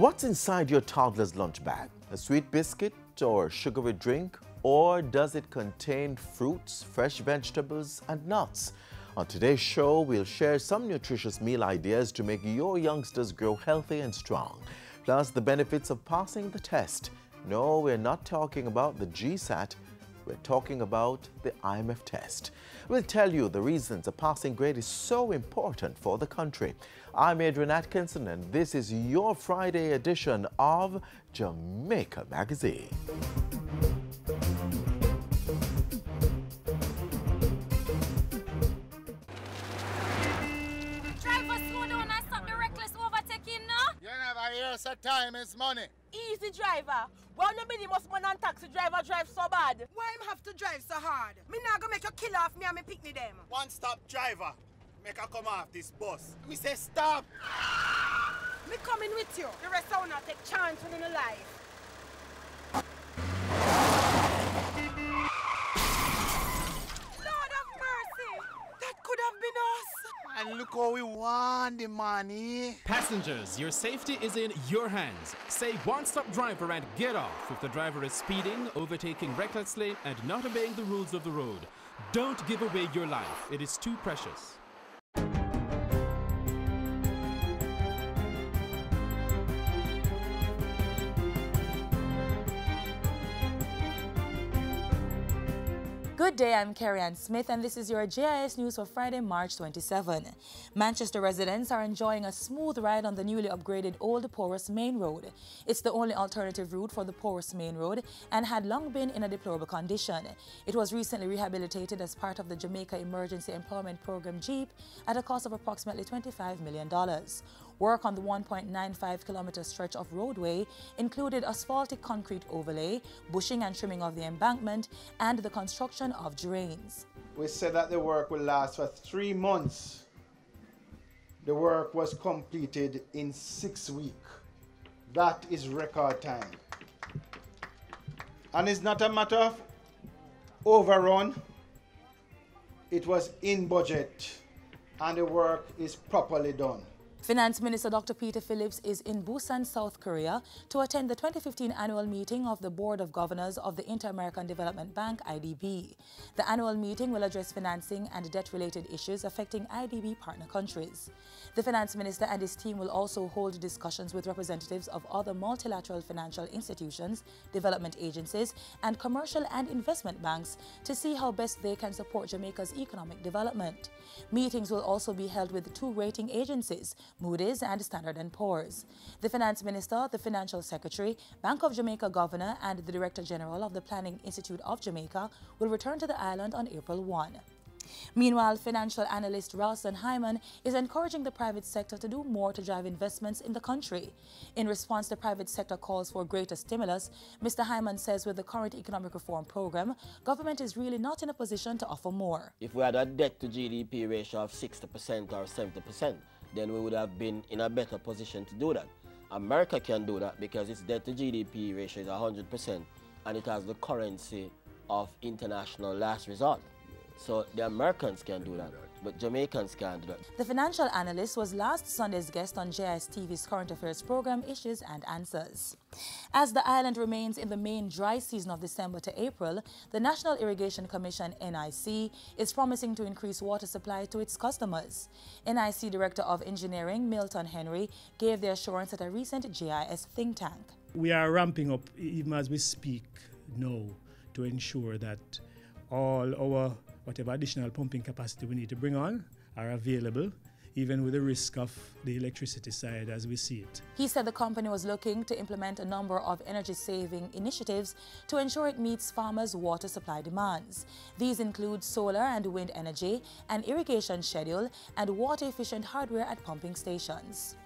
What's inside your toddler's lunch bag? A sweet biscuit or sugary drink? Or does it contain fruits, fresh vegetables, and nuts? On today's show, we'll share some nutritious meal ideas to make your youngsters grow healthy and strong. Plus, the benefits of passing the test. No, we're not talking about the GSAT. We're talking about the IMF test. We'll tell you the reasons a passing grade is so important for the country. I'm Adrian Atkinson, and this is your Friday edition of Jamaica Magazine. Driver, slow down and stop the reckless overtaking, no? You never hear so time is money. Easy, driver. Why nobody must man and taxi driver drive so bad? Why him have to drive so hard? Me not gonna make you kill off me and me picnic them. One stop driver. Make her come off this bus. Me say stop. Me coming with you. The rest of not take chance when in life. Lord of mercy. That could have been us. And look how we want the money. Passengers, your safety is in your hands. Say one-stop driver and get off if the driver is speeding, overtaking recklessly, and not obeying the rules of the road. Don't give away your life. It is too precious. Good day, I'm Carrie-Ann Smith, and this is your JIS News for Friday, March 27. Manchester residents are enjoying a smooth ride on the newly upgraded Old Porous Main Road. It's the only alternative route for the Porous Main Road and had long been in a deplorable condition. It was recently rehabilitated as part of the Jamaica Emergency Employment Program JEEP at a cost of approximately $25 million. Work on the 1.95-kilometer stretch of roadway included asphaltic concrete overlay, bushing and trimming of the embankment, and the construction of drains. We said that the work will last for 3 months. The work was completed in 6 weeks. That is record time. And it's not a matter of overrun. It was in budget, and the work is properly done. Finance Minister Dr. Peter Phillips is in Busan, South Korea to attend the 2015 annual meeting of the Board of Governors of the Inter-American Development Bank, IDB. The annual meeting will address financing and debt-related issues affecting IDB partner countries. The Finance Minister and his team will also hold discussions with representatives of other multilateral financial institutions, development agencies, and commercial and investment banks to see how best they can support Jamaica's economic development. Meetings will also be held with 2 rating agencies, Moody's and Standard & Poor's. The Finance Minister, the Financial Secretary, Bank of Jamaica Governor, and the Director General of the Planning Institute of Jamaica will return to the island on April 1. Meanwhile, financial analyst Ralston Hyman is encouraging the private sector to do more to drive investments in the country. In response, the private sector calls for greater stimulus. Mr. Hyman says with the current economic reform program, government is really not in a position to offer more. If we had a debt to GDP ratio of 60% or 70%, then we would have been in a better position to do that. America can do that because its debt to GDP ratio is 100% and it has the currency of international last resort. So the Americans can do that, but Jamaicans can't do that. The financial analyst was last Sunday's guest on JIS TV's current affairs program, Issues and Answers. As the island remains in the main dry season of December to April, the National Irrigation Commission, NIC, is promising to increase water supply to its customers. NIC Director of Engineering, Milton Henry, gave the assurance at a recent JIS think tank. We are ramping up, even as we speak now, to ensure that all our whatever additional pumping capacity we need to bring on are available, even with the risk of the electricity side as we see it. He said the company was looking to implement a number of energy-saving initiatives to ensure it meets farmers' water supply demands. These include solar and wind energy, an irrigation schedule, and water-efficient hardware at pumping stations.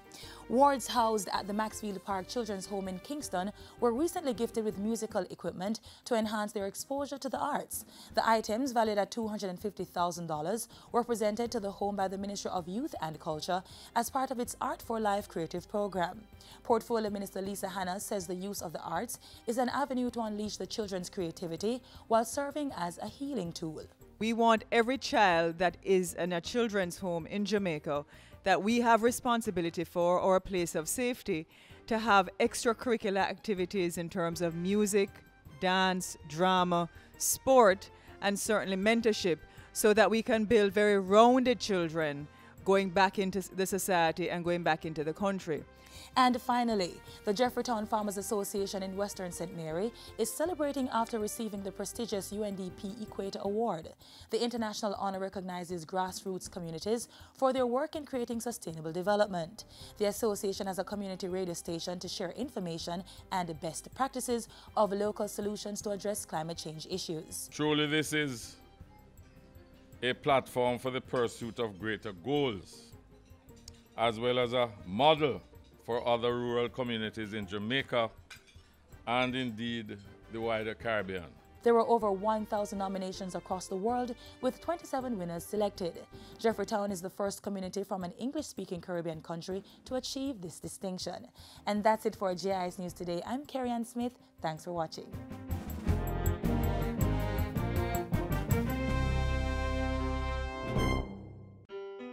Wards housed at the Maxfield Park Children's Home in Kingston were recently gifted with musical equipment to enhance their exposure to the arts. The items, valued at $250,000, were presented to the home by the Ministry of Youth and Culture as part of its Art for Life creative program. Portfolio Minister Lisa Hanna says the use of the arts is an avenue to unleash the children's creativity while serving as a healing tool. We want every child that is in a children's home in Jamaica that we have responsibility for, or a place of safety, to have extracurricular activities in terms of music, dance, drama, sport, and certainly mentorship, so that we can build very rounded children going back into the society and going back into the country. And finally, the Jeffreytown Farmers Association in Western St. Mary is celebrating after receiving the prestigious UNDP Equator Award. The international honor recognizes grassroots communities for their work in creating sustainable development. The association has a community radio station to share information and best practices of local solutions to address climate change issues. Truly, this is a platform for the pursuit of greater goals, as well as a model for other rural communities in Jamaica and indeed the wider Caribbean. There were over 1,000 nominations across the world, with 27 winners selected. Jeffreytown is the first community from an English-speaking Caribbean country to achieve this distinction. And that's it for JIS News Today. I'm Carrie-Ann Smith. Thanks for watching.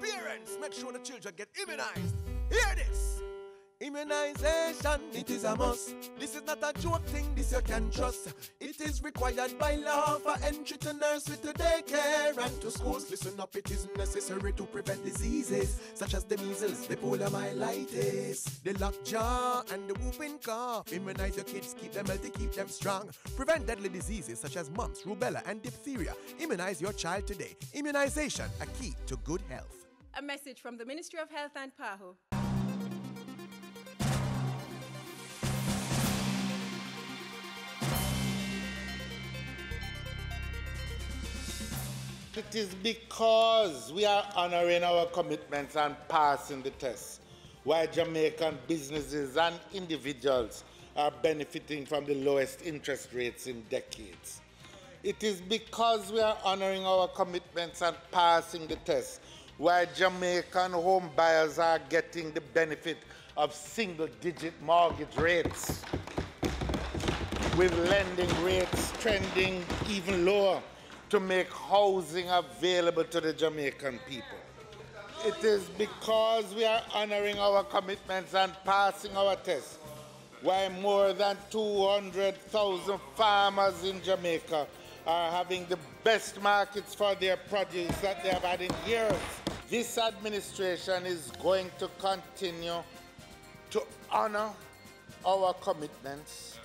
Parents, make sure the children get immunized. Hear this! Immunization, it is a must. This is not a joke thing, this you can trust. It is required by law for entry to nursery, to daycare and to schools. Listen up, it is necessary to prevent diseases such as the measles, the poliomyelitis, the lockjaw and the whooping cough. Immunize your kids, keep them healthy, keep them strong. Prevent deadly diseases such as mumps, rubella and diphtheria. Immunize your child today. Immunization, a key to good health. A message from the Ministry of Health and PAHO. It is because we are honoring our commitments and passing the test why Jamaican businesses and individuals are benefiting from the lowest interest rates in decades. It is because we are honoring our commitments and passing the test why Jamaican home buyers are getting the benefit of single-digit mortgage rates, with lending rates trending even lower to make housing available to the Jamaican people. It is because we are honoring our commitments and passing our tests why more than 200,000 farmers in Jamaica are having the best markets for their produce that they have had in years. This administration is going to continue to honor our commitments,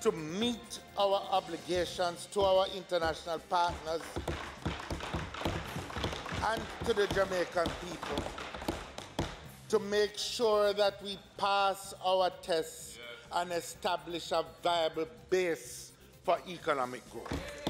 to meet our obligations to our international partners and to the Jamaican people, to make sure that we pass our tests and establish a viable base for economic growth.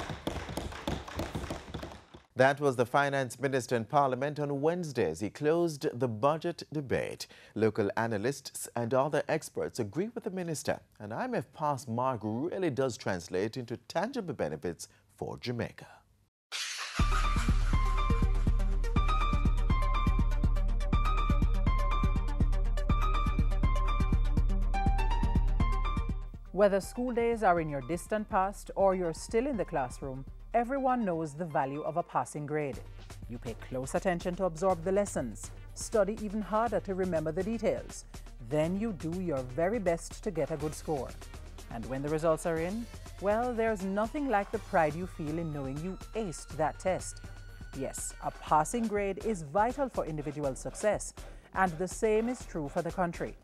That was the Finance Minister in Parliament on Wednesday as he closed the budget debate. Local analysts and other experts agree with the minister. An IMF pass mark really does translate into tangible benefits for Jamaica. Whether school days are in your distant past or you're still in the classroom, everyone knows the value of a passing grade. You pay close attention to absorb the lessons, study even harder to remember the details. Then you do your very best to get a good score. And when the results are in, well, there's nothing like the pride you feel in knowing you aced that test. Yes, a passing grade is vital for individual success, and the same is true for the country.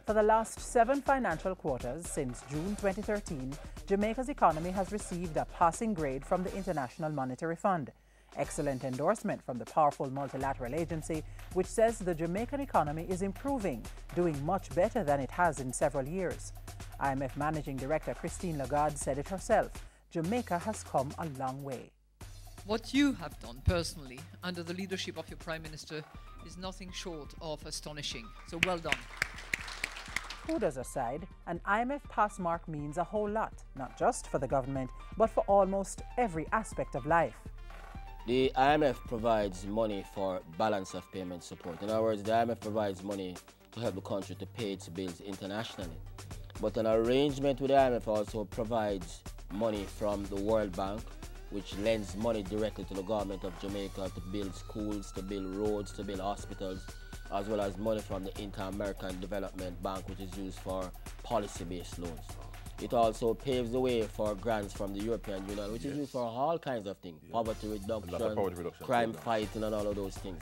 For the last 7 financial quarters since June 2013, Jamaica's economy has received a passing grade from the International Monetary Fund. Excellent endorsement from the powerful multilateral agency, which says the Jamaican economy is improving, doing much better than it has in several years. IMF Managing Director Christine Lagarde said it herself. Jamaica has come a long way. What you have done personally under the leadership of your Prime Minister is nothing short of astonishing. So well done. Kudos aside, an IMF pass mark means a whole lot, not just for the government, but for almost every aspect of life. The IMF provides money for balance of payment support. In other words, the IMF provides money to help the country to pay its bills internationally. But an arrangement with the IMF also provides money from the World Bank, which lends money directly to the government of Jamaica to build schools, to build roads, to build hospitals, as well as money from the Inter-American Development Bank, which is used for policy-based loans. It also paves the way for grants from the European Union, which is used for all kinds of things, poverty reduction, crime fighting, and all of those things.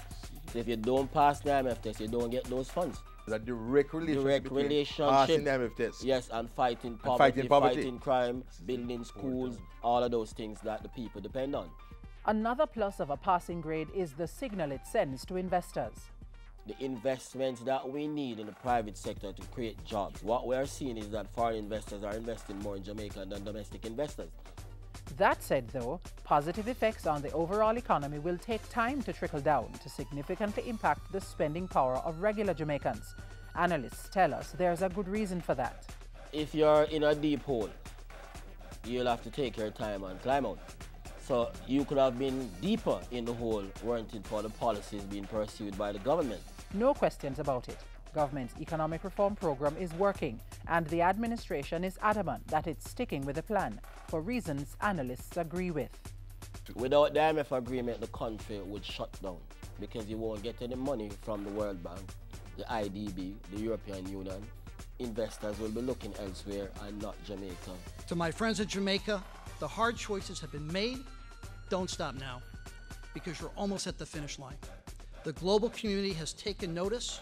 So if you don't pass the IMF test, you don't get those funds. That direct relationship passing the IMF test. Yes, and fighting poverty, fighting crime, building schools, all of those things that the people depend on. Another plus of a passing grade is the signal it sends to investors. The investments that we need in the private sector to create jobs. What we are seeing is that foreign investors are investing more in Jamaica than domestic investors. That said, though, positive effects on the overall economy will take time to trickle down to significantly impact the spending power of regular Jamaicans. Analysts tell us there's a good reason for that. If you're in a deep hole, you'll have to take your time and climb out. So you could have been deeper in the hole weren't it for the policies being pursued by the government. No questions about it. Government's economic reform program is working, and the administration is adamant that it's sticking with the plan for reasons analysts agree with. Without the IMF agreement, the country would shut down because you won't get any money from the World Bank, the IDB, the European Union. Investors will be looking elsewhere and not Jamaica. To my friends in Jamaica, the hard choices have been made. Don't stop now, because you're almost at the finish line. The global community has taken notice,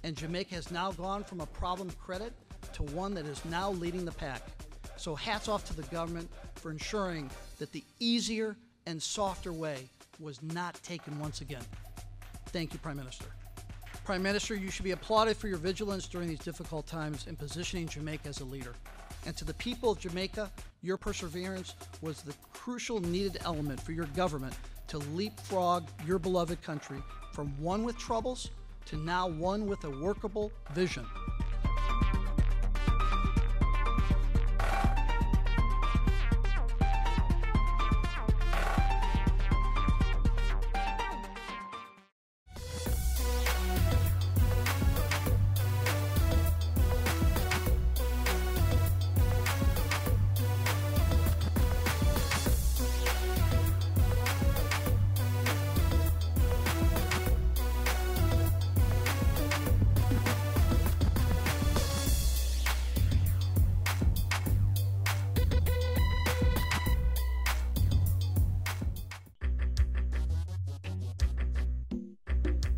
and Jamaica has now gone from a problem credit to one that is now leading the pack. So hats off to the government for ensuring that the easier and softer way was not taken once again. Thank you, Prime Minister. Prime Minister, you should be applauded for your vigilance during these difficult times in positioning Jamaica as a leader. And to the people of Jamaica, your perseverance was the crucial needed element for your government to leapfrog your beloved country from one with troubles to now one with a workable vision.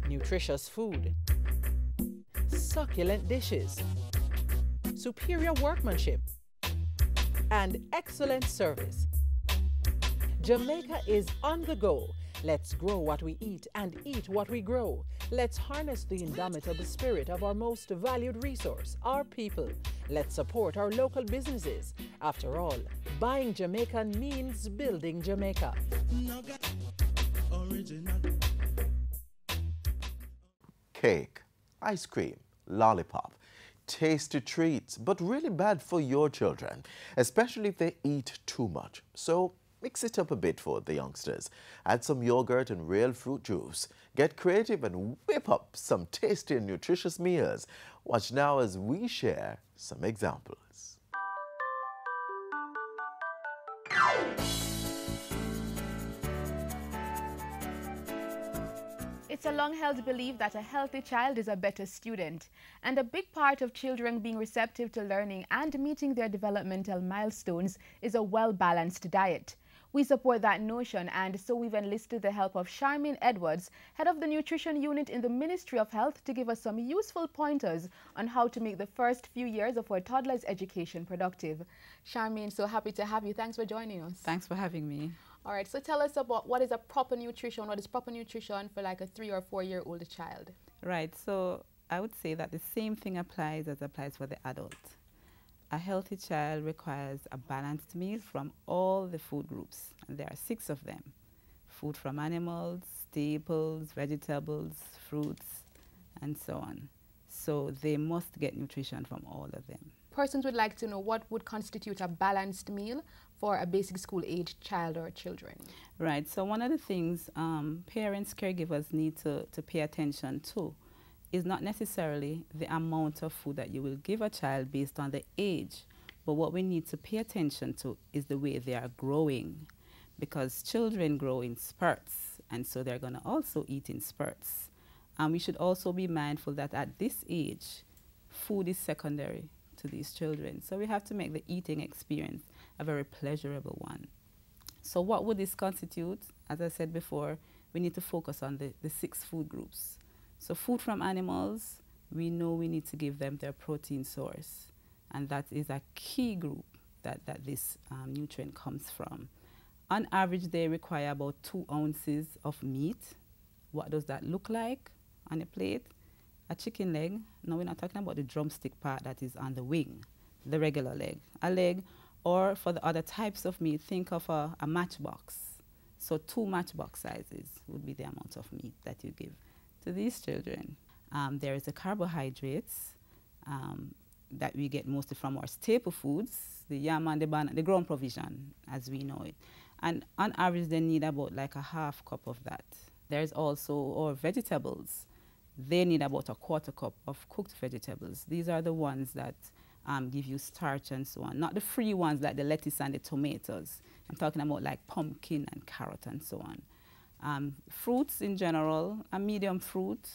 Nutritious food, succulent dishes, superior workmanship, and excellent service. Jamaica is on the go. Let's grow what we eat and eat what we grow. Let's harness the indomitable spirit of our most valued resource, our people. Let's support our local businesses. After all, buying Jamaican means building Jamaica. Cake, ice cream, lollipop, tasty treats, but really bad for your children, especially if they eat too much. So mix it up a bit for the youngsters. Add some yogurt and real fruit juice. Get creative and whip up some tasty and nutritious meals. Watch now as we share some examples. It's a long-held belief that a healthy child is a better student, and a big part of children being receptive to learning and meeting their developmental milestones is a well-balanced diet. We support that notion, and so we've enlisted the help of Charmaine Edwards, head of the nutrition unit in the Ministry of Health, to give us some useful pointers on how to make the first few years of our toddler's education productive. Charmaine, so happy to have you. Thanks for joining us. Thanks for having me. All right, so tell us about what is proper nutrition for like a 3 or 4 year old child? Right, so I would say that the same thing applies for the adult. A healthy child requires a balanced meal from all the food groups, and there are 6 of them. Food from animals, staples, vegetables, fruits, and so on. So they must get nutrition from all of them. Persons would like to know what would constitute a balanced meal for a basic school age child or children. Right, so one of the things parents, caregivers need to pay attention to is not necessarily the amount of food that you will give a child based on the age, but what we need to pay attention to is the way they are growing, because children grow in spurts, and so they're going to also eat in spurts. And we should also be mindful that at this age, food is secondary to these children. So we have to make the eating experience a very pleasurable one. So what would this constitute? As I said before, we need to focus on the 6 food groups. So food from animals, we know we need to give them their protein source. And that is a key group that this nutrient comes from. On average, they require about 2 ounces of meat. What does that look like on a plate? A chicken leg. No, we're not talking about the drumstick part that is on the wing, the regular leg. A leg, or for the other types of meat, think of a matchbox. So 2 matchbox sizes would be the amount of meat that you give to these children. There is the carbohydrates that we get mostly from our staple foods, the yam and the banana, the ground provision as we know it. And on average, they need about like a half cup of that. There's also our vegetables. They need about a quarter cup of cooked vegetables. These are the ones that give you starch and so on, not the free ones like the lettuce and the tomatoes. I'm talking about like pumpkin and carrot and so on. Fruits in general, a medium fruit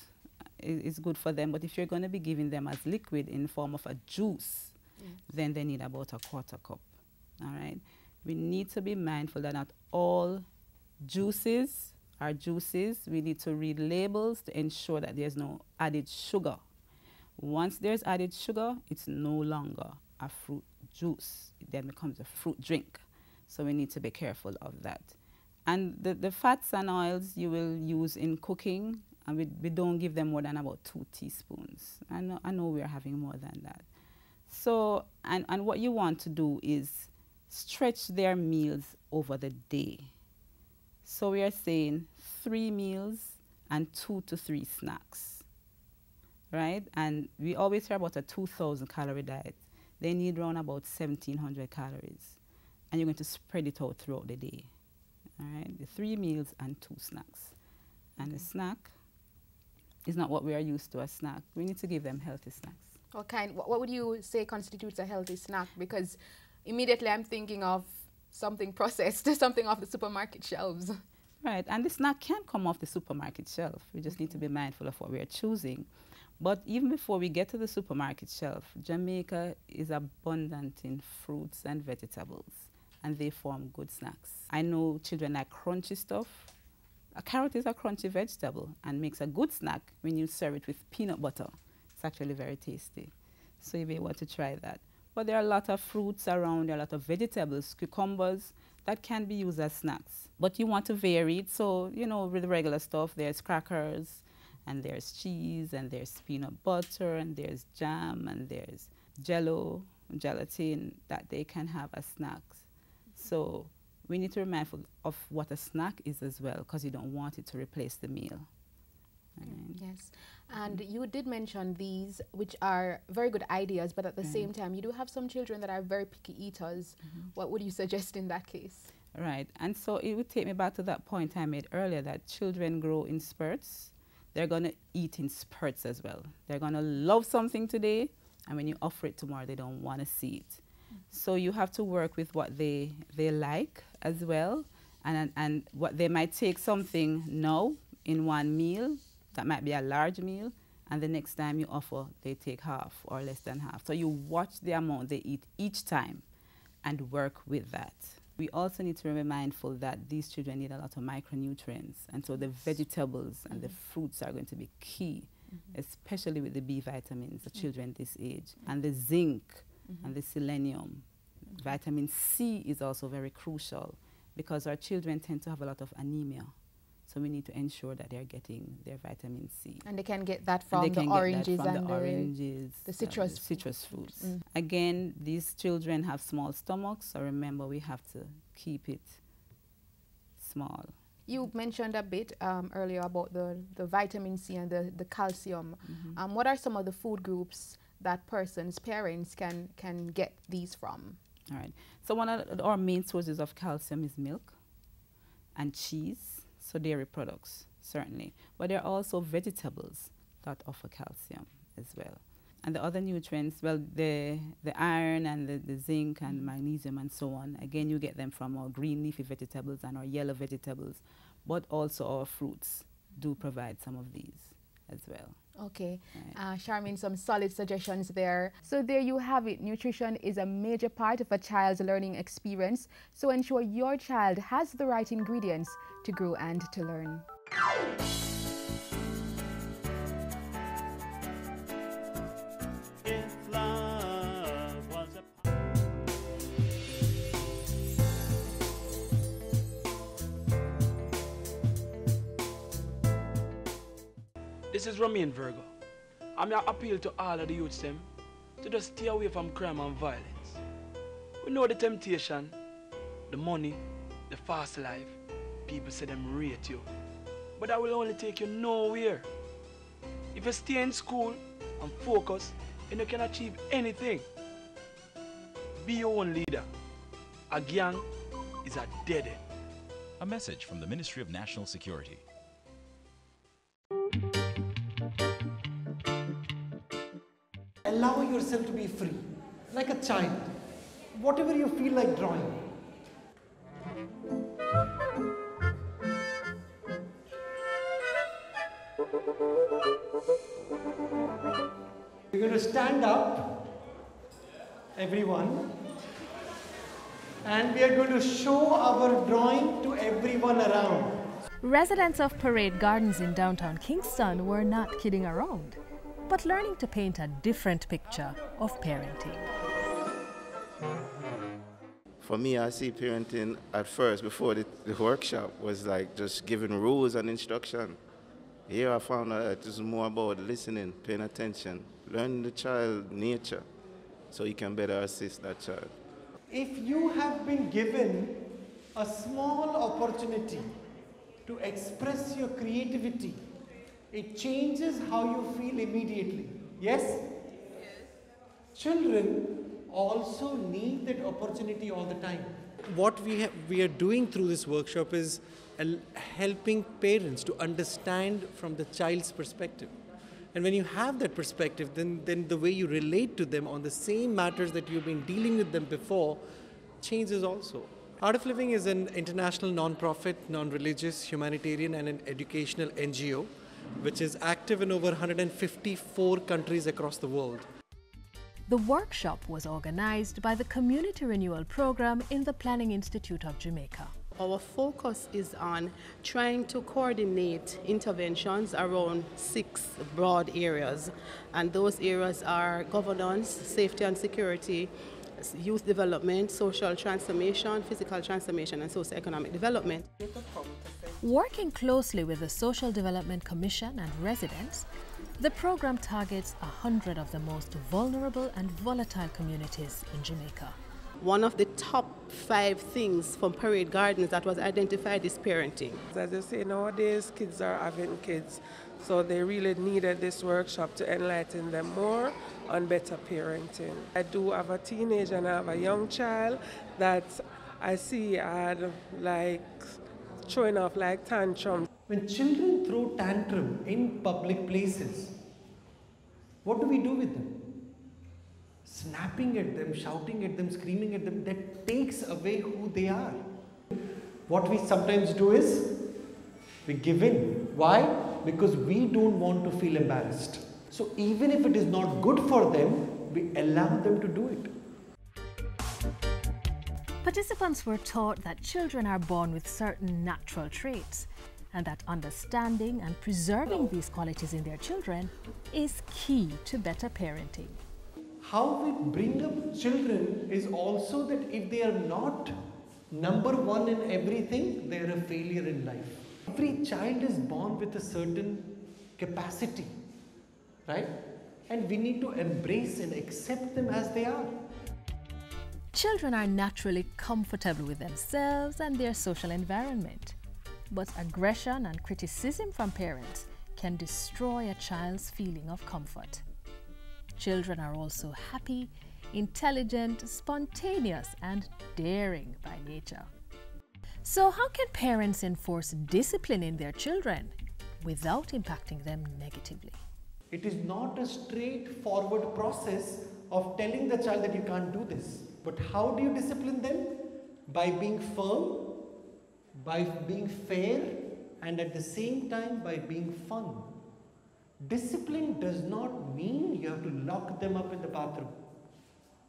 is good for them, but if you're going to be giving them as liquid in form of a juice, then they need about a quarter cup, all right? We need to be mindful that not all juices are juices. We need to read labels to ensure that there's no added sugar. Once there's added sugar, it's no longer a fruit juice. It then becomes a fruit drink. So we need to be careful of that. And the fats and oils you will use in cooking, and we don't give them more than about 2 teaspoons. I know we're having more than that. So, and what you want to do is stretch their meals over the day. So we are saying 3 meals and 2 to 3 snacks, right? And we always hear about a 2,000 calorie diet. They need around about 1,700 calories. And you're going to spread it out throughout the day, all right? The 3 meals and 2 snacks. And a snack is not what we are used to, a snack. We need to give them healthy snacks. What would you say constitutes a healthy snack? Because immediately I'm thinking of something processed, something off the supermarket shelves. Right, and the snack can come off the supermarket shelf. We just need to be mindful of what we are choosing. But even before we get to the supermarket shelf, Jamaica is abundant in fruits and vegetables, and they form good snacks. I know children like crunchy stuff. A carrot is a crunchy vegetable and makes a good snack when you serve it with peanut butter. It's actually very tasty. So you may want to try that. But there are a lot of fruits around, there are a lot of vegetables, cucumbers, that can be used as snacks. But you want to vary it, so, you know, with the regular stuff, there's crackers, and there's cheese, and there's peanut butter, and there's jam, and there's jello, gelatin, that they can have as snacks. So we need to be mindful of what a snack is as well, because you don't want it to replace the meal. Yes, and you did mention these, which are very good ideas, but at the same time, you do have some children that are very picky eaters. What would you suggest in that case? Right, and so it would take me back to that point I made earlier, that children grow in spurts. They're going to eat in spurts as well. They're going to love something today, and when you offer it tomorrow, they don't want to see it. So you have to work with what they like as well, and what they might take something now in one meal, that might be a large meal, and the next time you offer, they take half or less than half. So you watch the amount they eat each time and work with that. We also need to be mindful that these children need a lot of micronutrients, and so the vegetables and the fruits are going to be key, especially with the B vitamins, the children this age, and the zinc and the selenium. Vitamin C is also very crucial because our children tend to have a lot of anemia. So we need to ensure that they're getting their vitamin C. And they can get that from the oranges and the citrus fruits. Again, these children have small stomachs, so remember we have to keep it small. You mentioned a bit earlier about the vitamin C and the calcium. What are some of the food groups that parents can get these from? All right. So one of our main sources of calcium is milk and cheese. So dairy products, certainly. But there are also vegetables that offer calcium as well. And the other nutrients, well, the iron and the zinc and magnesium and so on, again, you get them from our green leafy vegetables and our yellow vegetables, but also our fruits do provide some of these as well. Okay, Charmaine, some solid suggestions there. So there you have it. Nutrition is a major part of a child's learning experience. So ensure your child has the right ingredients to grow and to learn. This is Romain Virgo. I'm here appeal to all of the youths them to just stay away from crime and violence. We know the temptation, the money, the fast life. People say them rate you. But that will only take you nowhere. If you stay in school and focus, then you can achieve anything. Be your own leader. A gang is a dead end. A message from the Ministry of National Security. Allow yourself to be free, like a child. Whatever you feel like drawing. We're going to stand up, everyone, and we are going to show our drawing to everyone around. Residents of Parade Gardens in downtown Kingston were not kidding around, but learning to paint a different picture of parenting. For me, I see parenting at first, before the workshop, was like just giving rules and instruction. Here I found out it is more about listening, paying attention, learning the child's nature, so you can better assist that child. If you have been given a small opportunity to express your creativity, it changes how you feel immediately. Yes? Children also need that opportunity all the time. What we are doing through this workshop is helping parents to understand from the child's perspective. And when you have that perspective, then the way you relate to them on the same matters that you've been dealing with them before changes also. Art of Living is an international non-profit, non-religious, humanitarian and an educational NGO which is active in over 154 countries across the world. The workshop was organized by the Community Renewal Program in the Planning Institute of Jamaica. Our focus is on trying to coordinate interventions around 6 broad areas, and those areas are governance, safety and security, youth development, social transformation, physical transformation, and socioeconomic development. Working closely with the Social Development Commission and residents, the program targets 100 of the most vulnerable and volatile communities in Jamaica. One of the top 5 things from Parade Gardens that was identified is parenting. As you say, nowadays kids are having kids, so they really needed this workshop to enlighten them more on better parenting. I do have a teenager and I have a young child that I see had like showing off like tantrums. When children throw tantrum in public places, what do we do with them? Snapping at them, shouting at them, screaming at them, that takes away who they are. What we sometimes do is, we give in. Why? Because we don't want to feel embarrassed. So even if it is not good for them, we allow them to do it. Participants were taught that children are born with certain natural traits and that understanding and preserving these qualities in their children is key to better parenting. How we bring up children is also that if they are not number one in everything, they are a failure in life. Every child is born with a certain capacity, right? And we need to embrace and accept them as they are. Children are naturally comfortable with themselves and their social environment, but aggression and criticism from parents can destroy a child's feeling of comfort. Children are also happy, intelligent, spontaneous, and daring by nature. So how can parents enforce discipline in their children without impacting them negatively? It is not a straightforward process of telling the child that you can't do this. But how do you discipline them? By being firm, by being fair, and at the same time by being fun. Discipline does not mean you have to lock them up in the bathroom.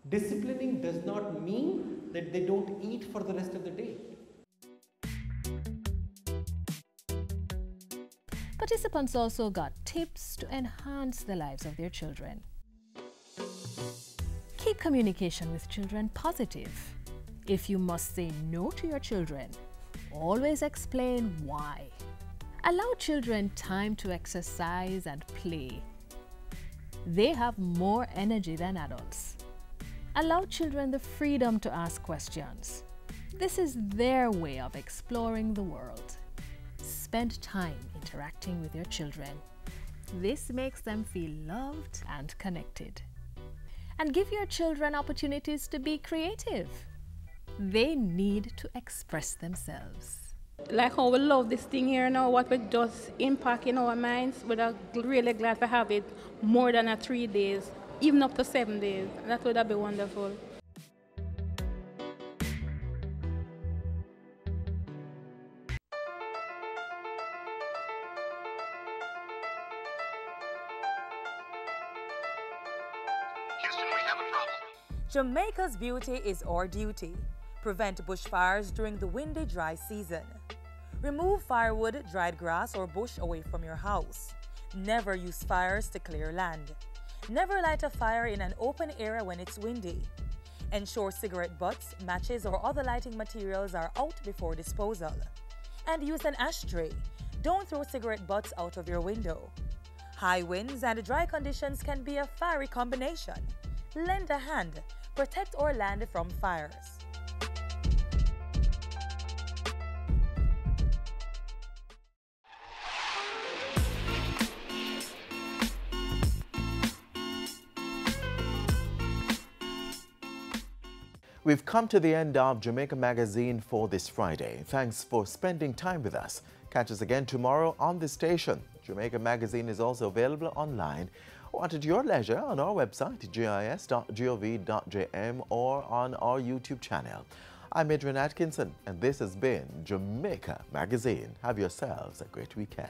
Disciplining does not mean that they don't eat for the rest of the day. Participants also got tips to enhance the lives of their children. Keep communication with children positive. If you must say no to your children, always explain why. Allow children time to exercise and play. They have more energy than adults. Allow children the freedom to ask questions. This is their way of exploring the world. Spend time interacting with your children. This makes them feel loved and connected. And give your children opportunities to be creative. They need to express themselves. Like how we love this thing here now, what it does impact in our minds, we're really glad to have it more than 3 days, even up to 7 days. That would be wonderful. Jamaica's beauty is our duty. Prevent bushfires during the windy, dry season. Remove firewood, dried grass, or bush away from your house. Never use fires to clear land. Never light a fire in an open area when it's windy. Ensure cigarette butts, matches, or other lighting materials are out before disposal. And use an ashtray. Don't throw cigarette butts out of your window. High winds and dry conditions can be a fiery combination. Lend a hand. Protect our land from fires. We've come to the end of Jamaica Magazine for this Friday. Thanks for spending time with us. Catch us again tomorrow on this station. Jamaica Magazine is also available online or at your leisure on our website, gis.gov.jm, or on our YouTube channel. I'm Adrian Atkinson, and this has been Jamaica Magazine. Have yourselves a great weekend.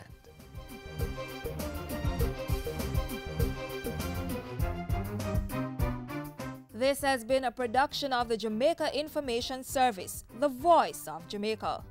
This has been a production of the Jamaica Information Service, the voice of Jamaica.